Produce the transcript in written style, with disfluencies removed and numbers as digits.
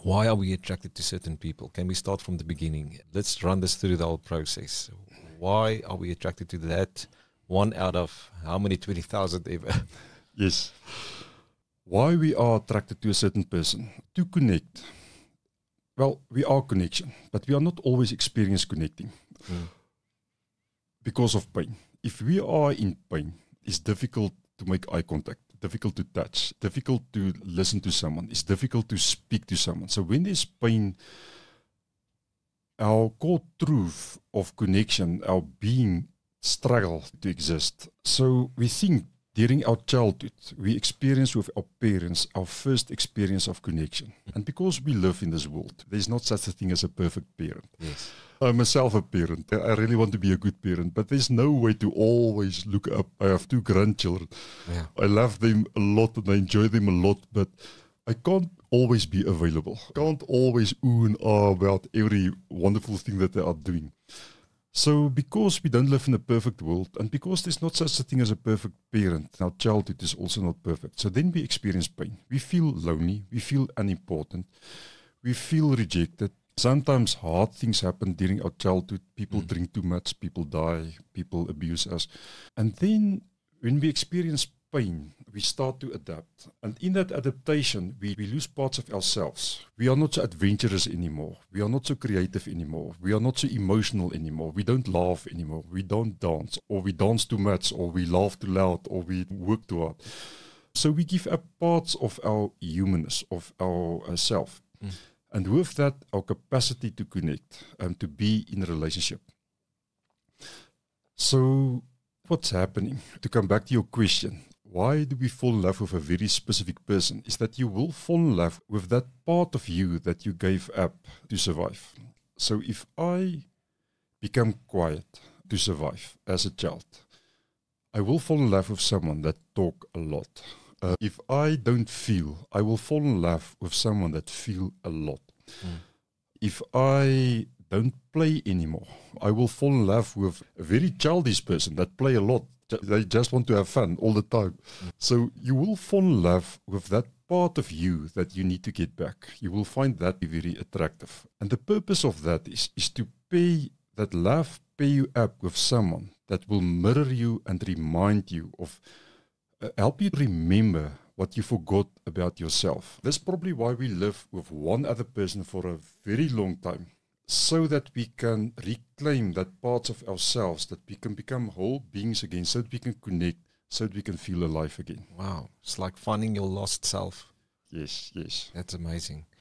Why are we attracted to certain people? Can we start from the beginning? Let's run this through the whole process. Why are we attracted to that one out of how many 20,000 ever? Yes. Why we are attracted to a certain person? To connect. Well, we are connection, but we are not always experience connecting because of pain. If we are in pain, it's difficult to make eye contact, difficult to touch, difficult to listen to someone, it's difficult to speak to someone. So when there's pain, our core truth of connection, our being struggle to exist. So we think during our childhood, we experience with our parents our first experience of connection. And because we live in this world, there's not such a thing as a perfect parent. Yes. I'm myself a parent. I really want to be a good parent, but there's no way to always look up. I have 2 grandchildren. Yeah. I love them a lot and I enjoy them a lot, but I can't always be available. I can't always ooh and ah about every wonderful thing that they are doing. So because we don't live in a perfect world, and because there's not such a thing as a perfect parent, our childhood is also not perfect. So then we experience pain. We feel lonely. We feel unimportant. We feel rejected. Sometimes hard things happen during our childhood. People drink too much. People die. People abuse us. And then when we experience pain, we start to adapt. And in that adaptation, we lose parts of ourselves. We are not so adventurous anymore. We are not so creative anymore. We are not so emotional anymore. We don't laugh anymore. We don't dance, or we dance too much, or we laugh too loud, or we work too hard. So we give up parts of our humanness, of our self. And with that, our capacity to connect and to be in a relationship. So what's happening? To come back to your question, why do we fall in love with a very specific person? Is that you will fall in love with that part of you that you gave up to survive. So if I become quiet to survive as a child, I will fall in love with someone that talk a lot. If I don't feel, I will fall in love with someone that feel a lot. If I don't play anymore, I will fall in love with a very childish person that play a lot. They just want to have fun all the time. So you will fall in love with that part of you that you need to get back. You will find that very attractive. And the purpose of that is to pay that love, pay you up with someone that will mirror you and remind you of, help you remember what you forgot about yourself. That's probably why we live with one other person for a very long time, so that we can reclaim that parts of ourselves, that we can become whole beings again, so that we can connect, so that we can feel alive again. Wow. It's like finding your lost self. Yes, yes. That's amazing.